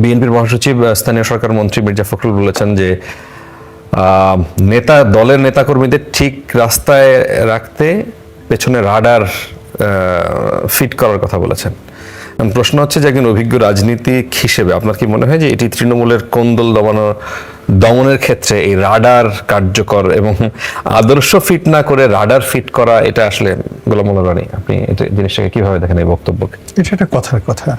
বিএনপির মহাসচিব স্থানীয় সরকার মন্ত্রী মির্জা ফখরুল বলেছেন যে দলের নেতাকর্মীদের ঠিক রাস্তায় রাখতে পেছনে রাডার ফিট করার কথা বলেছেন। প্রশ্ন হচ্ছে যে একজন অভিজ্ঞ রাজনীতিক হিসেবে আপনার কি মনে হয় যে এটি তৃণমূলের কোন্দল দমনের ক্ষেত্রে এই রাডার কার্যকর, এবং আদর্শ ফিট না করে রাডার ফিট করা এটা আসলে গোলাম মোল্লা রনি, আপনি এটা জিনিসটাকে কিভাবে দেখেন এই বক্তব্যকে? এটা একটা কথার কথা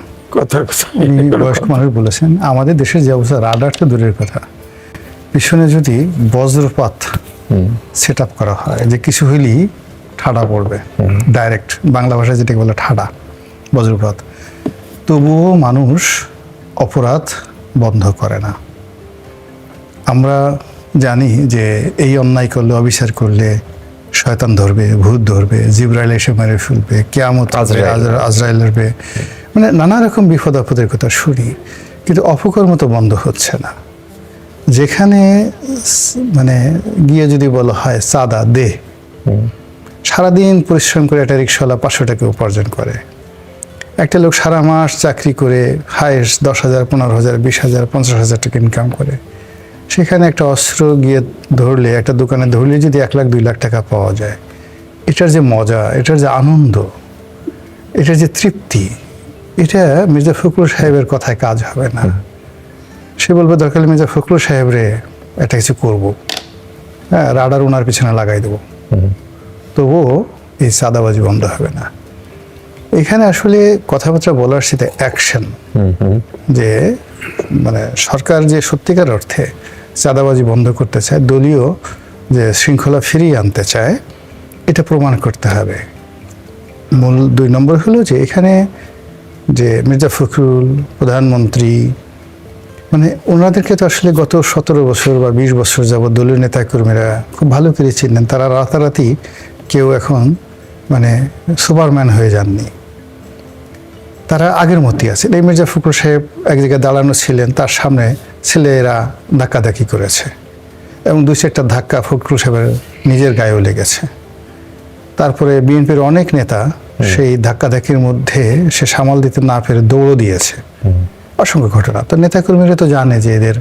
উনি বয়স্ক মানুষ বলেছেন। আমাদের দেশের যে অবস্থা, রাডার তো দূরের কথা, পিছনে যদি বজ্রপাত সেট আপ করা হয় যে কিছু হইলেই ঠাডা পড়বে, ডাইরেক্ট বাংলা ভাষায় যেটাকে বলে ঠাডা বজ্রপাত, তবুও মানুষ অপরাধ বন্ধ করে না। আমরা জানি যে এই অন্যায় করলে, অবিচার করলে শয়তান ধরবে, ভূত ধরবে, জিবরাইল এসে মেরে ফেলবে, কিয়ামত আজরাইল আসবে, মানে নানা রকম বিপদ আপদের কথা শুনি, কিন্তু অপকর্ম তো বন্ধ হচ্ছে না। যেখানে মানে গিয়ে যদি বলা হয় চাঁদা দে, সারাদিন পরিশ্রম করে একটা রিক্সাওয়ালা 500 টাকা উপার্জন করে, একটা লোক সারা মাস চাকরি করে হায়েস্ট 10,000, 15,000, 20,000, 50,000 টাকা ইনকাম করে, সেখানে একটা অস্ত্র গিয়ে ধরলে, একটা দোকানে ধরলে যদি 1 লাখ 2 লাখ টাকা পাওয়া যায়, এটার যে মজা, এটার যে আনন্দ, এটার যে তৃপ্তি, এটা মির্জা ফখরুল সাহেবের কথায় কাজ হবে না। সে বলবে দরকার মির্জা ফখরুল সাহেবরে একটা কিছু করবো, হ্যাঁ রাডার ওনার পিছনে লাগাই দেবো, তবুও এই চাঁদাবাজি বন্ধ হবে না। এখানে আসলে কথাবার্তা বলার সাথে অ্যাকশন, যে মানে সরকার যে সত্যিকার অর্থে চাঁদাবাজি বন্ধ করতে চায়, দলীয় যে শৃঙ্খলা ফিরিয়ে আনতে চায়, এটা প্রমাণ করতে হবে। মূল 2 নম্বর হলো যে এখানে যে মির্জা ফখরুল প্রধানমন্ত্রী, মানে ওনাদেরকে তো আসলে গত 17 বছর বা 20 বছর যাবৎ দলীয় নেতাকর্মীরা খুব ভালো করে চিনেন। তারা রাতারাতি কেউ এখন মানে সুপারম্যান হয়ে যাননি, তারা আগের মতোই আছে। এই মির্জা ফখরুল সাহেব এক জায়গায় দাঁড়ানো ছিলেন, তার সামনে ছেলেরা ধাক্কাধাক্কি করেছে এবং 2-4টা ধাক্কা ফখরুল সাহেবের নিজের গায়েও লেগেছে। তারপরে বিএনপির অনেক নেতা সেই ধাক্কাধাক্কির মধ্যে সে সামাল দিতে না পেরে দৌড়ও দিয়েছে, অসংখ্য ঘটনা। তো নেতাকর্মীরা তো জানে যে এদের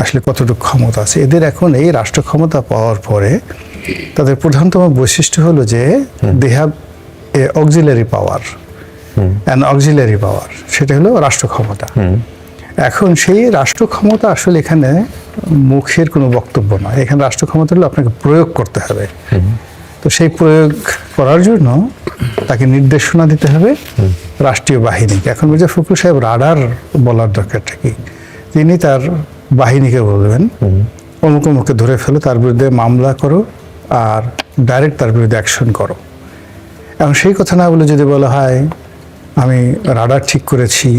আসলে কতটুকু ক্ষমতা আছে। এদের এখন এই রাষ্ট্র ক্ষমতা পাওয়ার পরে তাদের প্রধানতম বৈশিষ্ট্য হলো যে they have a auxiliary power, an auxiliary power, সেটা হলো রাষ্ট্র ক্ষমতা। এখন সেই রাষ্ট্র ক্ষমতা আসলে এখানে মুখের কোনো বক্তব্য নয়, এখানে রাষ্ট্র ক্ষমতা হলো আপনাকে প্রয়োগ করতে হবে। তো সেই প্রয়োগ করার জন্য তাকে নির্দেশনা দিতে হবে রাষ্ট্রীয় বাহিনীকে। এখন মির্জা ফখরুল সাহেব রাডার বলার দরকারটা কি? তিনি তার বাহিনীকে বলবেন অমুক অমুককে ধরে ফেলো, তার বিরুদ্ধে মামলা করো আর ডাইরেক্ট তার বিরুদ্ধে অ্যাকশন করো। এখন সেই কথা না বলে যদি বলা হয় আমি রাডার ঠিক করেছি,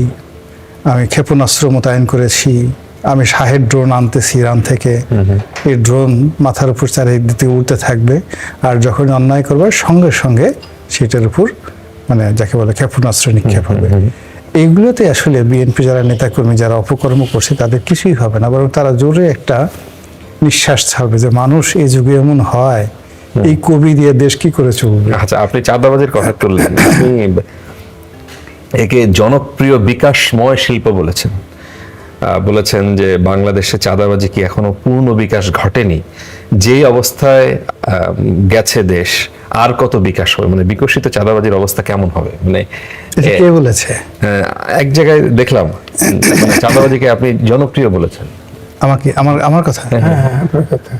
আমি ক্ষেপণাস্ত্র মোতায়েন করেছি, আমি শাহের ড্রোন আনতেছি ইরান থেকে, এই ড্রোন মাথার উপর চারিদিকে উড়তে থাকবে, আর যখন অন্যায় করবে সঙ্গে সঙ্গে সেটার উপর মানে যাকে বলে ক্ষেপণাস্ত্র নিক্ষেপ হবে। এইগুলোতে আসলে বিএনপি যারা নেতাকর্মী যারা অপকর্ম করছে তাদের কিছুই হবে না, বরং তারা জোরে একটা নিঃশ্বাস ছাড়বে যে মানুষ এই যুগে এমন হয়, এই কবি দিয়ে দেশ কি করে চলবে। আচ্ছা, আপনি চাঁদাবাজির কথা তুললেন, আপনি একে জনপ্রিয় বিকাশময় শিল্প বলেছেন যে বাংলাদেশে চাঁদাবাজি কি এখনো পূর্ণ বিকাশ ঘটেনি, যে অবস্থায় গেছে দেশ আর কত বিকাশ হবে, মানে বিকশিত চাঁদাবাজির অবস্থা কেমন হবে? মানে কে বলেছে? এক জায়গায় দেখলাম চাঁদাবাজিকে আপনি জনপ্রিয় বলেছেন। আমাকে আমার কথা?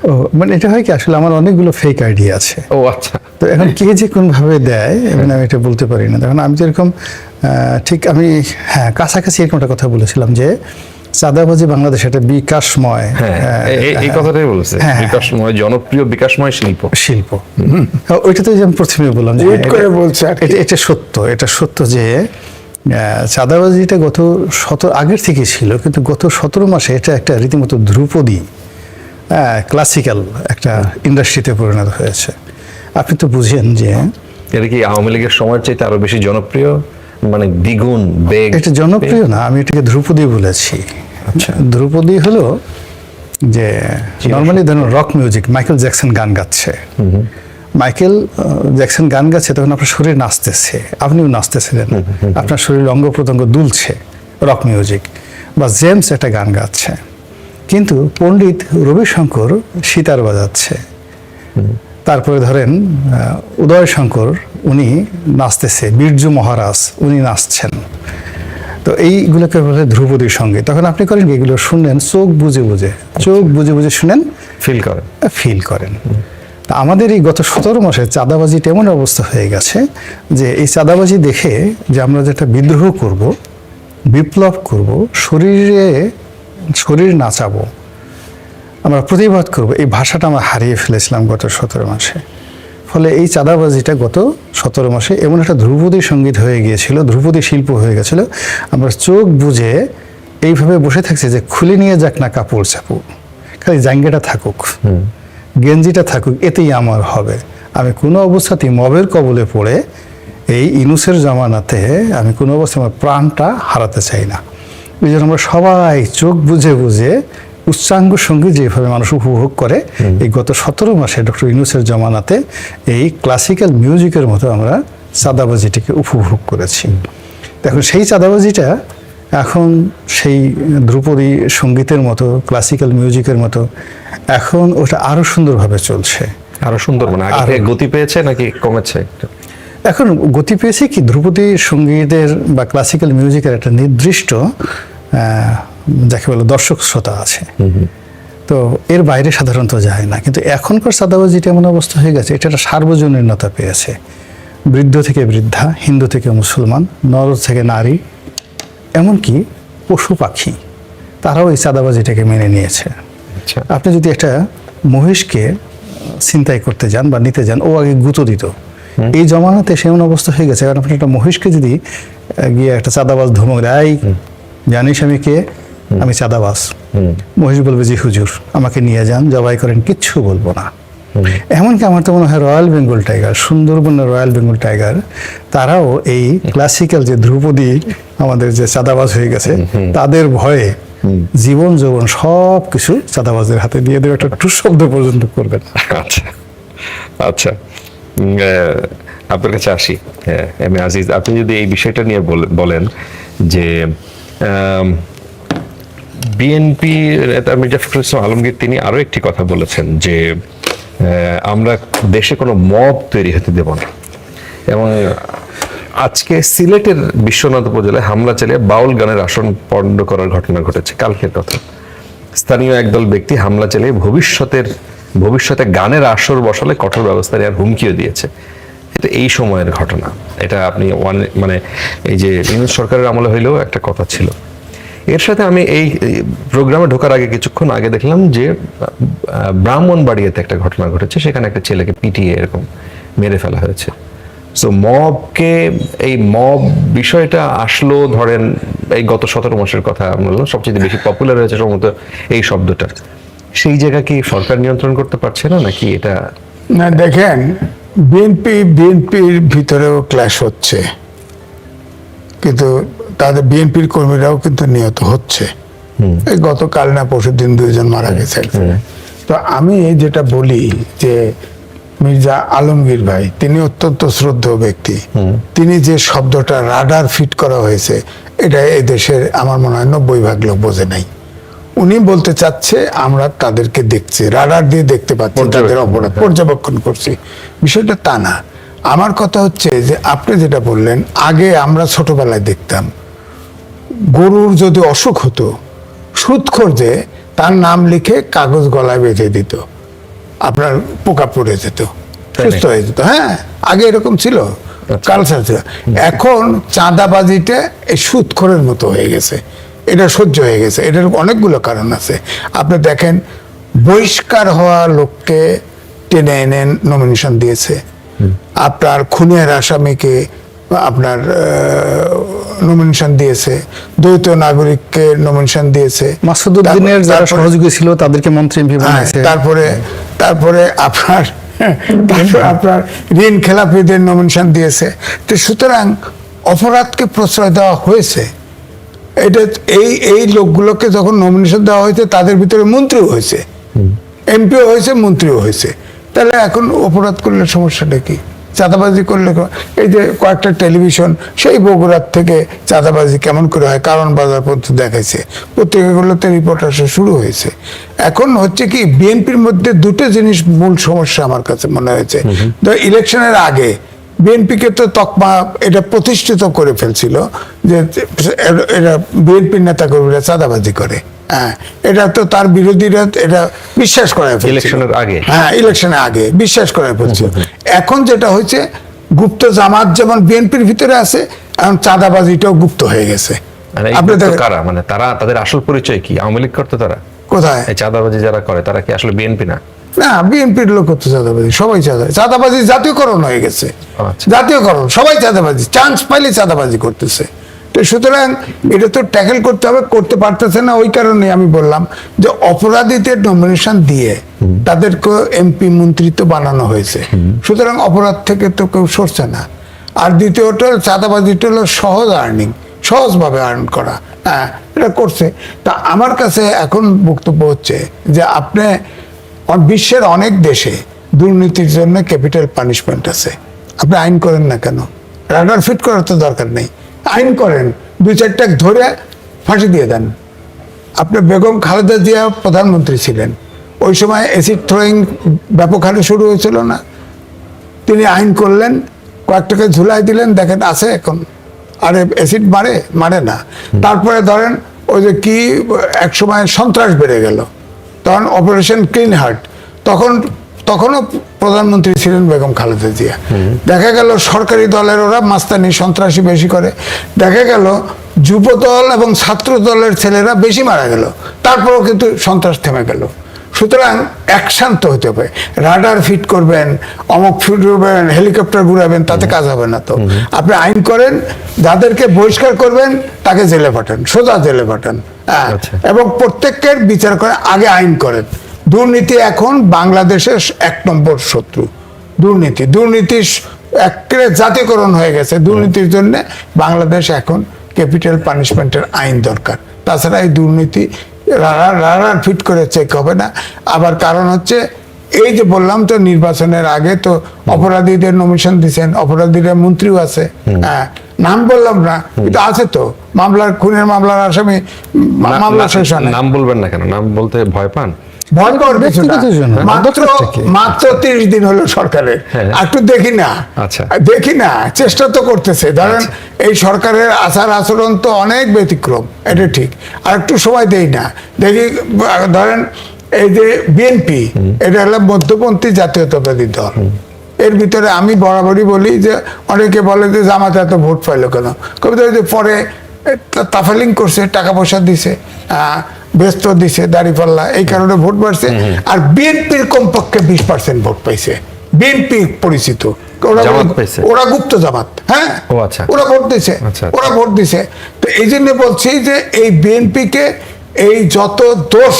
ও মানে এটা হয় কি, আসলে আমার অনেকগুলো ফেক আইডিয়া আছে। ও আচ্ছা। তো এখন কে যে কোন ভাবে দেয় মানে আমি এটা বলতে পারি না। দেখুন আমি যেরকম ঠিক আমি কাছাকাছি এরকম একটা কথা বলেছিলাম যে চাঁদাবাজি বাংলাদেশ একটা বিকাশময়, এই কথাটাই বলেছে, বিকাশময়, জনপ্রিয় বিকাশময় শিল্প। ওইটা তো আমি প্রথমে বললাম যে এটা সত্য যে চাঁদাবাজিটা গত আগের থেকে ছিল, কিন্তু গত 17 মাসে এটা একটা রীতিমতো ধ্রুপদী ক্লাসিক্যাল একটা ইন্ডাস্ট্রিতে পরিণত হয়েছে। আপনি তো বুঝেন যে এটা কি আওয়ামী লীগের সময়ের চাইতে আরো বেশি জনপ্রিয়, মানে দ্বিগুণ বেগ? এটা জনপ্রিয় না, আমি এটাকে ধ্রুপদী বলেছি। আচ্ছা, ধ্রুপদী হলো যে নর্মালি ধরুন রক মিউজিক, মাইকেল জ্যাকসন গান গাচ্ছে, মাইকেল জ্যাকসন গান গাচ্ছে, তখন আপনার শরীর নাচতেছে, আপনিও নাচতেছিলেন, আপনার শরীর অঙ্গ প্রত্যঙ্গ দুলছে, রক মিউজিক। বা জেমস একটা গান গাচ্ছে, কিন্তু পণ্ডিত রবিশঙ্কর সিতার বাজাচ্ছে। তারপরে ধরেন উদয় শঙ্কর উনি নাচতেছে, বিরজু মহারাজ উনি নাচছেন। তো এইগুলোকে বলে ধ্রুপদী সঙ্গীত। তখন আপনি করেন কি, এগুলো শুনলেন চোখ বুঝে বুঝে, চোখ বুঝে বুঝে শুনেন, ফিল করেন। তা আমাদের এই গত 17 মাসে চাঁদাবাজিটা এমন অবস্থা হয়ে গেছে যে এই চাঁদাবাজি দেখে যে আমরা যেটা বিদ্রোহ করব, বিপ্লব করব, শরীর নাচাবো, আমরা প্রতিবাদ করব, এই ভাষাটা আমরা হারিয়ে ফেলেছিলাম গত 17 মাসে। ফলে এই চাঁদাবাজিটা গত 17 মাসে এমন একটা ধ্রুপদী সঙ্গীত হয়ে গিয়েছিল, ধ্রুপদী শিল্প হয়ে গেছিল। আমরা চোখ বুঝে এইভাবে বসে থাকছি যে খুলে নিয়ে যাক না কাপড় চাপড়, খালি জাঙ্গিটা থাকুক, গেঞ্জিটা থাকুক, এতেই আমার হবে। আমি কোনো অবস্থাতেই মবের কবলে পড়ে এই ইনুসের জমানাতে আমি কোনো অবস্থায় আমার প্রাণটা হারাতে চাই না। এই জন্য আমরা সবাই চোখ বুঝে বুঝে উচ্চাঙ্গ সঙ্গীত যেভাবে মানুষ উপভোগ করে, এই গত 17 মাসে ডক্টর ইউনূসের জমানাতে এই ক্লাসিক্যাল মিউজিকের মতো আমরা চাঁদাবাজিটিকে উপভোগ করেছি। এখন সেই চাঁদাবাজিটা এখন সেই ধ্রুপদী সঙ্গীতের মতো, ক্লাসিক্যাল মিউজিকের মতো এখন ওটা আরো সুন্দরভাবে চলছে। আরো সুন্দর মানে আগে গতি পেয়েছে নাকি কমেছে? এখন গতি পেয়েছে কি, ধ্রুপদী সঙ্গীতের বা ক্লাসিক্যাল মিউজিকের একটা নির্দিষ্ট যাকে বলে দর্শক শ্রোতা আছে, তো এর বাইরে সাধারণত যায় না। কিন্তু এখনকার চাঁদাবাজিটা এমন অবস্থা হয়ে গেছে, এটা একটা সার্বজনীনতা পেয়েছে। বৃদ্ধ থেকে বৃদ্ধা, হিন্দু থেকে মুসলমান, নর থেকে নারী, এমনকি পশু পাখি, তারাও এই চাঁদাবাজিটাকে মেনে নিয়েছে। আপনি যদি একটা মহিষকে ছিনতাই করতে যান বা নিতে যান, ও আগে গুঁতো দিত। এই জমানাতে সেমন অবস্থা হয়ে গেছে, কারণ আপনি একটা মহিষকে যদি গিয়ে একটা চাঁদাবাজ ধমক দেয়, জানিস আমি কে, আমি চাঁদাবাজ, মহিষ বলবে জি হুজুর, আমাকে নিয়ে যান, জবাই করেন, কিচ্ছু বলবো না। এমনকি আমার তো মনে হয় রয়্যাল বেঙ্গল টাইগার, সুন্দরবনের রয়্যাল বেঙ্গল টাইগার, তারাও এই ক্লাসিক্যাল যে ধ্রুপদী আমাদের যে চাঁদাবাজ হয়ে গেছে, তাদের ভয়ে জীবন যৌবন সব কিছু চাঁদাবাজের হাতে দিয়ে দেবে, একটা টু শব্দ পর্যন্ত করবেন। আচ্ছা আচ্ছা, আপনার কাছে আসি। এম এ আজিজ, আপনি যদি এই বিষয়টা নিয়ে বলেন যে বিএনপি নেতা মির্জা ফখরুল ইসলাম আলমগীর তিনি আরো একটি কথা বলেছেন যে আমরা দেশে কোনো মব তৈরি হতে দেব না, এবং আজকে সিলেটের বিশ্বনাথ উপজেলায় হামলা চালিয়ে বাউল গানের আসন পণ্ড করার ঘটনা ঘটেছে, কালকের কথা। স্থানীয় একদল ব্যক্তি হামলা চালিয়ে ভবিষ্যতে গানের আসর বসালে কঠোর ব্যবস্থা নেওয়ার হুমকিও দিয়েছে। এটা এই সময়ের ঘটনা, এটা আপনি মানে এই যে ইউনূস সরকারের আমলে হইলেও একটা কথা ছিল। এর সাথে আমি এই প্রোগ্রামে ঢোকার আগে কিছুক্ষণ আগে দেখলাম যে ব্রাহ্মণবাড়িয়াতে একটা ঘটনা ঘটেছে, সেখানে একটা ছেলেকে পিটিয়ে এরকম মেরে ফেলা হয়েছে। সো মবকে, এই মব বিষয়টা আসলো ধরেন এই গত 17 মাসের কথা বললাম, সবচেয়ে বেশি পপুলার হয়েছে সম্ভবত এই শব্দটা। সেই জায়গা কি সরকার নিয়ন্ত্রণ করতে পারছে না নাকি এটা? না, দেখেন, বিএনপির ভিতরেও ক্ল্যাশ হচ্ছে, কিন্তু তাদের বিএনপির কর্মীরাও কিন্তু নিহত হচ্ছে। এই গতকাল না পরশুদিন 2 জন মারা গেছে। তো আমি যেটা বলি যে মির্জা আলমগীর ভাই তিনি অত্যন্ত শ্রদ্ধেয় ব্যক্তি, তিনি যে শব্দটা রাডার ফিট করা হয়েছে, এটা এই দেশের আমার মনে হয় 90% লোক বোঝে নাই। উনি বলতে চাচ্ছে আমরা তাদেরকে দেখছি, রাডার দিয়ে দেখতে পাচ্ছি, তাদের অপরাধ পর্যবেক্ষণ করছি, বিষয়টা তা না। আমার কথা হচ্ছে যে আপনি যেটা বললেন, আগে আমরা ছোটবেলায় দেখতাম গরুর যদি অসুখ হতো, সুদখোর যে তার নাম লিখে কাগজ গলায় বেঁধে দিত, আপনার পোকা পড়ে যেত, সুস্থ হয়ে যেত। হ্যাঁ, আগে এরকম ছিল, কালচার ছিল। এখন চাঁদাবাজিটা এই সুদখোরের মতো হয়ে গেছে, এটা সহ্য হয়ে গেছে। এটার অনেকগুলো কারণ আছে। আপনি দেখেন, বহিষ্কার হওয়া লোককে টেনে এনে নমিনেশন দিয়েছে, আপনার খুনের আসামিকে আপনার নমিনেশন দিয়েছে, দ্বৈত নাগরিককে নমিনেশন দিয়েছে, মাসুদউদ্দিনের যারা সহযোগী ছিল তাদেরকে মন্ত্রী এমপি বানাইছে। তারপরে আপনার ঋণ খেলাপিদের নমিনেশন দিয়েছে। তো সুতরাং অপরাধকে প্রশ্রয় দেওয়া হয়েছে। এটা এই লোকগুলোকে যখন নমিনেশন দেওয়া হয়েছে, তাদের ভিতরে মন্ত্রীও হয়েছে, এমপিও হয়েছে, মন্ত্রীও হয়েছে। তাহলে এখন অপরাধ করলে সমস্যাটা কি? চাঁদাবাজি করলে এই যে কয়েকটা টেলিভিশন সেই বগুড়ার থেকে চাঁদাবাজি কেমন করে হয় কারণ বাজার পর্যন্ত দেখাইছে, পত্রিকাগুলোতে রিপোর্ট আসা শুরু হয়েছে। এখন হচ্ছে কি বিএনপির মধ্যে দুটো জিনিস মূল সমস্যা আমার কাছে মনে হয়েছে। ইলেকশনের আগে বিএনপিকে তো তকমা এটা প্রতিষ্ঠিত করে ফেলছিল যে এরা বিএনপির নেতা কর্মীরা চাঁদাবাজি করে, হ্যাঁ এটা তো তার বিরোধীরা এটা বিশ্বাস করায় ফেলছিল ইলেকশনের আগে, হ্যাঁ ইলেকশনের আগে বিশ্বাস করায় ফেলছিল। এখন যেটা হয়েছে গুপ্ত জামাত যেমন বিএনপির ভিতরে আছে, এখন চাঁদাবাজিটাও গুপ্ত হয়ে গেছে। মানে আপনি দেখেন কারা, মানে তারা তাদের আসল পরিচয় কি? আওয়ামী লীগ করতো তারা? কোথায় এই চাঁদাবাজি যারা করে তারা কি আসলে বিএনপি না? না, বিএনপির লোক হচ্ছে চাঁদাবাজি, সবাই চাঁদাবাজি জাতীয়করণ হয়ে গেছে। আচ্ছা। জাতীয়করণ, সবাই চাঁদাবাজি, চান্স পাইলে চাঁদাবাজি করতেছে। তো সুতরাং এটা তো ট্যাকেল করতে হবে, করতে পারতেছে না। ওই কারণে আমি বললাম যে অপরাধীদের নমিনেশন দিয়ে তাদেরকে এমপি মন্ত্রিত্ব বানানো হয়েছে, সুতরাং অপরাধ থেকে তো কেউ সরছে না। আর দ্বিতীয়ত চাঁদাবাজিটা হলো সহজ আর্নিং, সহজভাবে আর্ন করা, হ্যাঁ এটা করছে। তা আমার কাছে এখন বক্তব্য হচ্ছে যে আপনি বিশ্বের অনেক দেশে দুর্নীতির জন্য ক্যাপিটাল পানিশমেন্ট আছে, আপনি আইন করেন না কেন? রাডার ফিট করার তো দরকার নেই, আইন করেন, 2-4টা ধরে ফাঁসি দিয়ে দেন। আপনি বেগম খালেদা জিয়া প্রধানমন্ত্রী ছিলেন, ওই সময় অ্যাসিড থ্রোয়িং ব্যাপক হারে শুরু হয়েছিল না? তিনি আইন করলেন, কয়েকটাকে ঝুলাই দিলেন, দেখেন আছে এখন। আরে অ্যাসিড মারে না। তারপরে ধরেন ওই যে কি এক সময় সন্ত্রাস বেড়ে গেল, তখন অপারেশন ক্লিন হার্ট, তখনও প্রধানমন্ত্রী ছিলেন বেগম খালেদা জিয়া। দেখা গেল সরকারি দলের ওরা মাস্তানি সন্ত্রাসী বেশি করে, দেখা গেল যুব দল এবং ছাত্র দলের ছেলেরা বেশি মারা গেল, তারপরেও কিন্তু সন্ত্রাস থেমে গেল। সুতরাং অ্যাকশন তো হতে হবে, রাডার ফিট করবেন, অমক ফিট করবেন, হেলিকপ্টার ঘুরাবেন, তাতে কাজ হবে না। তো আপনি আইন করেন, যাদেরকে বহিষ্কার করবেন তাকে জেলে পাঠান, সোজা জেলে পাঠান, হ্যাঁ, এবং প্রত্যেকের বিচার করে আগে আইন করেন। দুর্নীতি এখন বাংলাদেশের 1 নম্বর শত্রু, দুর্নীতি একেবারে জাতীয়করণ হয়ে গেছে। দুর্নীতির জন্য বাংলাদেশ এখন ক্যাপিটাল পানিশমেন্টের আইন দরকার, তাছাড়া এই দুর্নীতি রাডার ফিট করে চেক হবে না। আবার কারণ হচ্ছে এই যে বললাম তো নির্বাচনের আগে তো অপরাধীদের নমিশন দিচ্ছেন, অপরাধীরা মন্ত্রীও আছে, হ্যাঁ নাম বললাম না কিন্তু আছে তো, খুনের মামলার আসামি, মামলা শেষ হয় না। নাম বলবেন না কেন? নাম বলতে ভয় পান? ভয় পাওয়ার কিছু না, মাত্র 30 দিন হলো সরকারের, একটু দেখি না, চেষ্টা তো করতেছে। ধরেন এই সরকারের আচার আচরণ তো অনেক ব্যতিক্রম, এটা ঠিক, আর একটু সময় দেই না, দেখি। ধরেন এই যে বিএনপি, এটা হলো মধ্যপন্থী জাতীয়তাবাদী দল, এর ভিতরে আমি বরাবরই বলি যে অনেকে বলে যে জামাত এত ভোট পাইলো কেন, কবিতা পরে তাফালিং করছে, টাকা পয়সা দিছে, ব্যস্ত দিছে, দাঁড়িপাল্লা, এই কারণে ভোট বাড়ছে। আর বিএনপির কমপক্ষে 20% ভোট পাইছে, বিএনপি পরিচিত, ওরা গুপ্ত জামাত, হ্যাঁ ওরা ভোট দিছে। তো এই জন্য বলছি যে এই বিএনপিকে এই যত দোষ,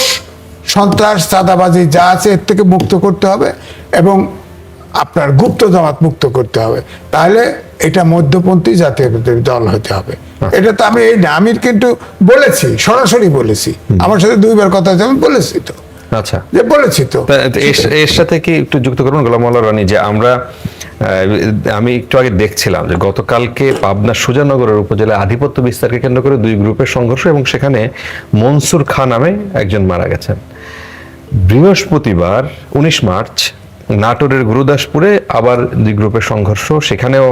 সন্ত্রাস, চাঁদাবাজি যা আছে এর থেকে মুক্ত করতে হবে এবং আপনার গুপ্ত জামাত মুক্ত করতে হবে, তাহলে এটা মধ্যপন্থী জাতীয় দল হতে হবে। এটা তো আমি কিন্তু বলেছি, সরাসরি বলেছি, আমার সাথে 2বার কথা হয়েছে, আমি বলেছি তো। আচ্ছা, যে বলেছি তো। এর সাথে কি একটু যুক্ত করুন গোলাম মাওলা রানী, যে আমি একটু আগে দেখছিলাম যে গতকালকে পাবনা সুজানগরের উপজেলায় আধিপত্য বিস্তারকে কেন্দ্র করে 2 গ্রুপের সংঘর্ষ এবং সেখানে মনসুর খান নামে একজন মারা গেছেন। বৃহস্পতিবার 19 মার্চ নাটোরের গুরুদাসপুরে আবার 2 গ্রুপের সংঘর্ষ, সেখানেও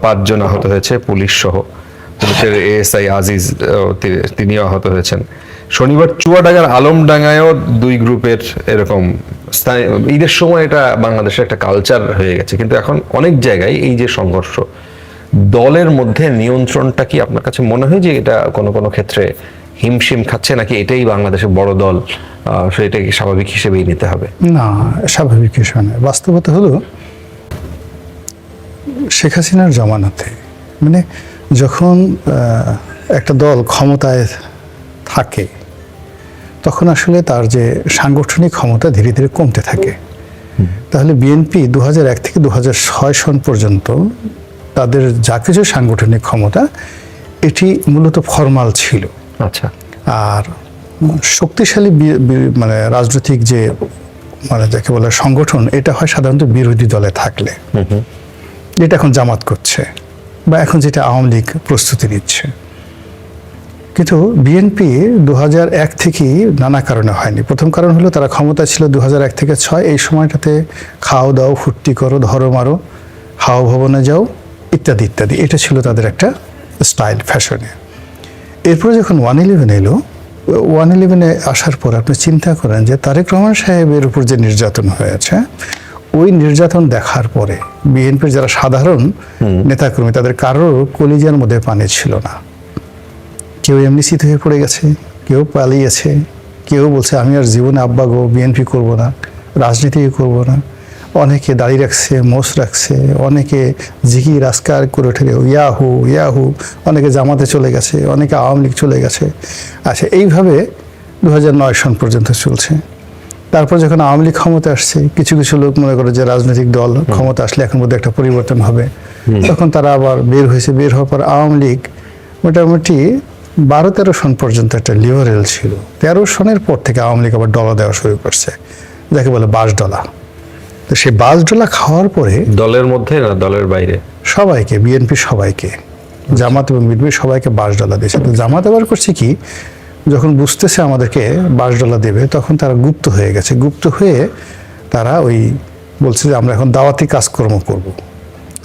5 জন আহত হয়েছে, পুলিশ সহ। পুলিশের এএসআই আজিজ তিনিও আহত হয়েছেন। শনিবার চুয়াডাঙ্গার আলমডাঙ্গায়ও 2 গ্রুপের এরকম, ঈদের সময় এটা বাংলাদেশের একটা কালচার হয়ে গেছে, কিন্তু এখন অনেক জায়গায় এই যে সংঘর্ষ, দলের মধ্যে নিয়ন্ত্রণটা কি আপনার কাছে মনে হয় যে এটা কোনো ক্ষেত্রে হিমশিম খাচ্ছে, নাকি এটাই বাংলাদেশের বড় দল, সেটাকে স্বাভাবিক হিসেবেই নিতে হবে? না, স্বাভাবিক হিসেবে নয়। বাস্তবতা হলো শেখ হাসিনার জামানাতে, মানে যখন একটা দল ক্ষমতায় থাকে তখন আসলে তার যে সাংগঠনিক ক্ষমতা ধীরে ধীরে কমতে থাকে। তাহলে বিএনপি 2001 থেকে 2006 সন পর্যন্ত তাদের যা কিছু সাংগঠনিক ক্ষমতা, এটি মূলত ফরমাল ছিল। আচ্ছা। আর শক্তিশালী মানে রাজনৈতিক যে মানে যাকে বলে সংগঠন, এটা হয় সাধারণত বিরোধী দলে থাকলে। যেটা এখন জামাত করছে বা এখন যেটা আওয়ামী লীগ প্রস্তুতি নিচ্ছে। কিন্তু বিএনপি 2001 থেকেই নানা কারণে হয়নি। প্রথম কারণ হলো তারা ক্ষমতা ছিল 2001 থেকে 2006, এই সময়টাতে খাও দাও, ফুর্তি করো, ধরো মারো, হাও ভবনে যাও, ইত্যাদি ইত্যাদি, এটা ছিল তাদের একটা স্টাইল, ফ্যাশনে। এরপরে যখন 111 এলো, 111-এ আসার পর আপনি চিন্তা করেন যে তারেক রহমান সাহেবের উপর যে নির্যাতন হয়েছে, ওই নির্যাতন দেখার পরে বিএনপির যারা সাধারণ নেতাকর্মী তাদের কারোর কলিজার মধ্যে পানি ছিল না। কেউ এমনি চিত হয়ে পড়ে গেছে, কেউ পালিয়েছে, কেউ বলছে আমি আর জীবনে আব্বা গো বিএনপি করবো না, রাজনীতি করবো না। অনেকে দাড়ি রাখছে, মোষ রাখছে, অনেকে জিকি রাজকার করে উঠে ইয়াহু ইয়াহু, অনেকে জামাতে চলে গেছে, অনেকে আওয়ামী লীগ চলে গেছে। আচ্ছা, এইভাবে 2009 সন পর্যন্ত চলছে। তারপর যখন আওয়ামী লীগ ক্ষমতা আসছে, কিছু কিছু লোক মনে করে যে রাজনৈতিক দল ক্ষমতা আসলে এখন মধ্যে একটা পরিবর্তন হবে, তখন তারা আবার বের হয়েছে। বের হওয়ার পর আওয়ামী লীগ মোটামুটি 12-13 সন পর্যন্ত একটা লিবারেল ছিল। 13 সনের পর থেকে আওয়ামী লীগ আবার ডলা দেওয়া শুরু করছে, যাকে বলে বাস ডলা। তো সেই বাস ডলা খাওয়ার পরে দলের মধ্যে না দলের বাইরে সবাইকে, বিএনপি সবাইকে, জামাত এবং বিএনপি সবাইকে বাস ডলা দিয়েছে। তো জামাত আবার করছে কি, যখন বুঝতেছে আমাদেরকে বাস ডলা দেবে, তখন তারা গুপ্ত হয়ে গেছে। গুপ্ত হয়ে তারা ওই বলছে যে আমরা এখন দাওয়াতি কাজকর্ম করব।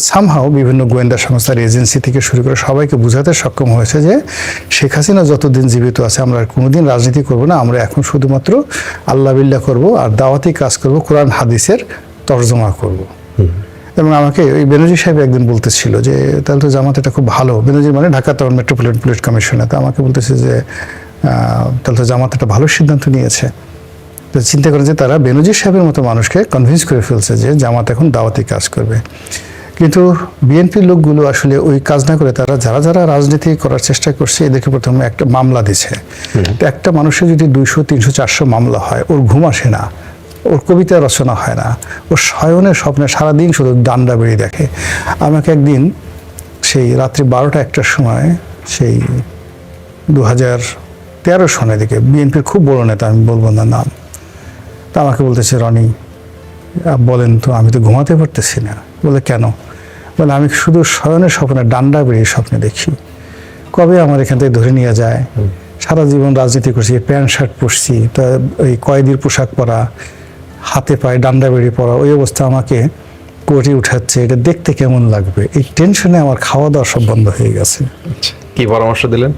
সামহাও বিভিন্ন গোয়েন্দা সংস্থার এজেন্সি থেকে শুরু করে সবাইকে বোঝাতে সক্ষম হয়েছে যে শেখ হাসিনা যতদিন জীবিত আছে আমরা আর কোনোদিন রাজনীতি করব না, আমরা এখন শুধুমাত্র আল্লাহ বিল্লাহ করব আর দাওয়াতি কাজ করব, কোরআন হাদিসের তর্জমা করব। এবং আমাকে ওই বেনজির সাহেব একদিন বলতেছিল যে তাহলে তো জামাত এটা খুব ভালো, বেনজির মানে Dhaka town metropolitan police commissioner, তো আমাকে বলতেছে যে তাহলে তো জামাত একটা ভালো সিদ্ধান্ত নিয়েছে। তো চিন্তা করেন যে তারা বেনজির সাহেবের মতো মানুষকে কনভিন্স করে ফেলছে যে জামাত এখন দাওয়াতি কাজ করবে। কিন্তু বিএনপির লোকগুলো আসলে ওই কাজ না করে তারা যারা যারা রাজনীতি করার চেষ্টা করছে এদেরকে প্রথমে একটা মামলা দিছে। তো একটা মানুষের যদি 200, 300, 400 মামলা হয়, ওর ঘুম আসে না, ওর কবিতা রচনা হয় না, ওর শয়নের স্বপ্নে সারাদিন শুধু ডান্ডা বেড়ি দেখে। আমাকে একদিন সেই রাত্রি 12টা-1টার সময় সেই 2013 সনের দিকে বিএনপির খুব বড় নেতা, আমি বলবো না নাম, তা আমাকে বলতেছে রনি বলেন তো, আমি তো ঘুমাতে পারতেছি না। বলে কেন? বলে আমি শুধু শয়নের স্বপ্নে ডান্ডা বেরিয়ে স্বপ্নে দেখি, কবে আমার এখান থেকে ধরে নিয়ে যায়। সারা জীবন রাজনীতি করছি, প্যান্ট শার্ট পরছি, তা ওই কয়েদির পোশাক পরা, হাতে পায়ে ডান্ডা বেরিয়ে পড়া, ওই অবস্থা আমাকে কোর্টে উঠাচ্ছে, এটা দেখতে কেমন লাগবে। এই টেনশনে আমার খাওয়া দাওয়া সব বন্ধ হয়ে গেছে। কি পরামর্শ দিলেন?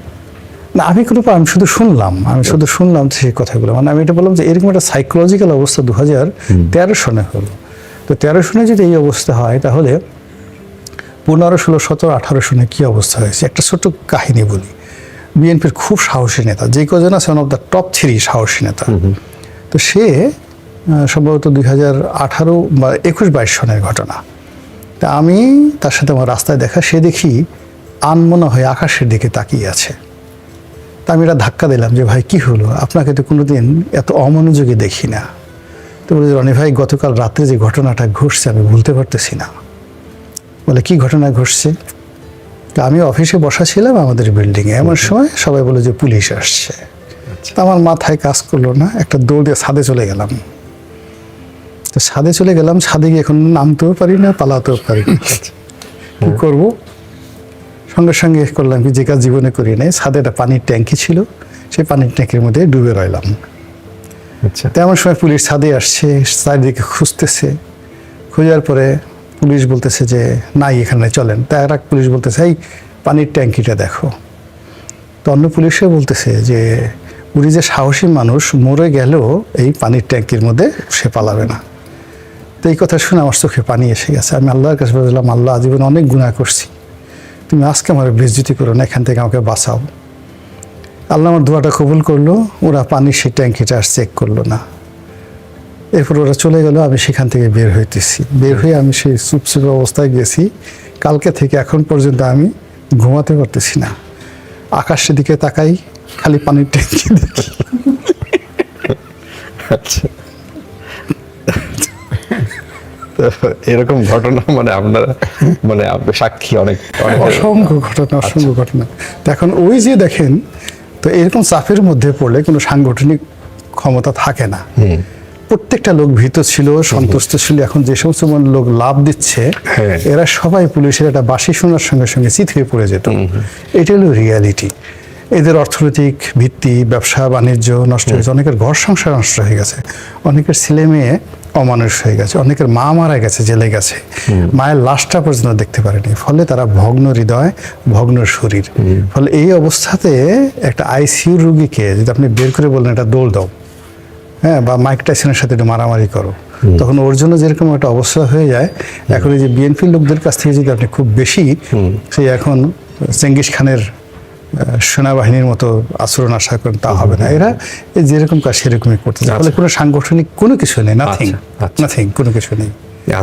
না আমি আমি শুধু শুনলাম সেই কথাগুলো। মানে আমি এটা বললাম যে এরকম একটা সাইকোলজিক্যাল অবস্থা 2013 সনে হলো। তো 13 সনে যদি এই অবস্থা হয়, তাহলে 15, 16, 17, 18 সনে কি অবস্থা হয়েছে। একটা ছোট্ট কাহিনী বলি। বিএনপির খুব সাহসী নেতা, যে কজন আছে ওয়ান অফ দ্য টপ 3 সাহসী নেতা। তো সে সম্ভবত 2018 বা 21-22 সনের ঘটনা। তা আমি তার সাথে আমার রাস্তায় দেখা, সে দেখি আনমনা হয়ে আকাশের দিকে তাকিয়ে আছে। তা আমি এটা ধাক্কা দিলাম যে ভাই কি হলো, আপনাকে তো কোনোদিন এত অমনোযোগী দেখি না। তো বলে রনি ভাই গতকাল রাত্রে যে ঘটনাটা ঘটছে আমি ভুলতে পারতেছি না। বলে কি ঘটনা ঘটছে? তা আমি অফিসে বসা ছিলাম আমাদের বিল্ডিংয়ে, এমন সময় সবাই বলে যে পুলিশ আসছে। তা আমার মাথায় কাজ করলো না, একটা দৌড় দিয়ে ছাদে চলে গেলাম। তো ছাদে চলে গেলাম, ছাদে গিয়ে এখন নামতেও পারি না, পালাতেও পারি না, কি করবো? সঙ্গে সঙ্গে করলাম কি, যে কাজ জীবনে করি নাই, ছাদে একটা পানির ট্যাঙ্কি ছিল, সেই পানির ট্যাঙ্কির মধ্যে ডুবে রইলাম। আচ্ছা, তেমন সময় পুলিশ ছাদে আসছে, চারিদিকে খুঁজতেছে। খোঁজার পরে পুলিশ বলতেছে যে নাই এখানে চলেন। তা এক পুলিশ বলতেছে এই পানির ট্যাঙ্কিটা দেখো। তো অন্য পুলিশে বলতেছে যে উনি যে সাহসী মানুষ, মরে গেলেও এই পানির ট্যাঙ্কির মধ্যে সে পালাবে না। তো এই কথা শুনে আমার চোখে পানি এসে গেছে। আমি আল্লাহর কাছে বললাম, আল্লাহ জীবনে অনেক গুনাহ করছি, তুমি আজকে আমার বেজ্জতি করো না, এখান থেকে আমাকে বাঁচাও। আল্লাহ আমার দোয়াটা কবুল করলো। ওরা পানির সেই ট্যাঙ্কিটা আর চেক করলো না। এরপর ওরা চলে গেল, আমি সেখান থেকে বের হইতেছি। বের হয়ে আমি সেই চুপচুপে অবস্থায় গেছি। কালকে থেকে এখন পর্যন্ত আমি ঘুমাতে পারতেছি না। আকাশের দিকে তাকাই, খালি পানির ট্যাঙ্কি দেখি। আচ্ছা, এরকম ঘটনা মানে আপনারা মানে সাক্ষী অনেক অসংখ্য ঘটনা। তো এখন ওই যে দেখেন, তো এরকম চাপের মধ্যে পড়লে কোনো সাংগঠনিক ক্ষমতা থাকে না। প্রত্যেকটা লোক ভীত ছিল, সন্তুষ্ট ছিল। এখন যে সমস্ত লোক লাভ দিচ্ছে, হ্যাঁ। এরা সবাই পুলিশের একটা বাঁশি শোনার সঙ্গে সঙ্গে চিথড়ে পড়ে যেত। এটা হলো রিয়ালিটি। এদের অর্থনৈতিক ভিত্তি, ব্যবসা বাণিজ্য নষ্ট হয়েছে, অনেকের ঘর সংসার নষ্ট হয়ে গেছে, অনেকের ছেলে মেয়ে অমানুষ হয়ে গেছে, অনেকের মা মারা গেছে, জেলে গেছে, মায়ের লাশটা পর্যন্ত দেখতে পারেনি। ফলে তারা ভগ্ন হৃদয়, ভগ্ন শরীর। ফলে এই অবস্থাতে একটা আইসিইউ রোগীকে যদি আপনি বের করে বলেন এটা দৌড় দাও, হ্যাঁ, বা মাইক টাইসনের সাথে একটু মারামারি করো, তখন ওর জন্য যেরকম একটা অবস্থা হয়ে যায়। এখন এই যে বিএনপির লোকদের কাছ থেকে যদি আপনি খুব বেশি সেই এখন চেঙ্গিস খানের সেনাবাহিনীর মতো আচরণ আশা করেন, তা হবে না। এরা যেরকম কাজ সেরকমই করতে চায়। ফলে কোনো সাংগঠনিক কোনো কিছু নেই, নাথিং, আচ্ছা, আচ্ছা। নাথিং, কোনো কিছু নেই। আচ্ছা।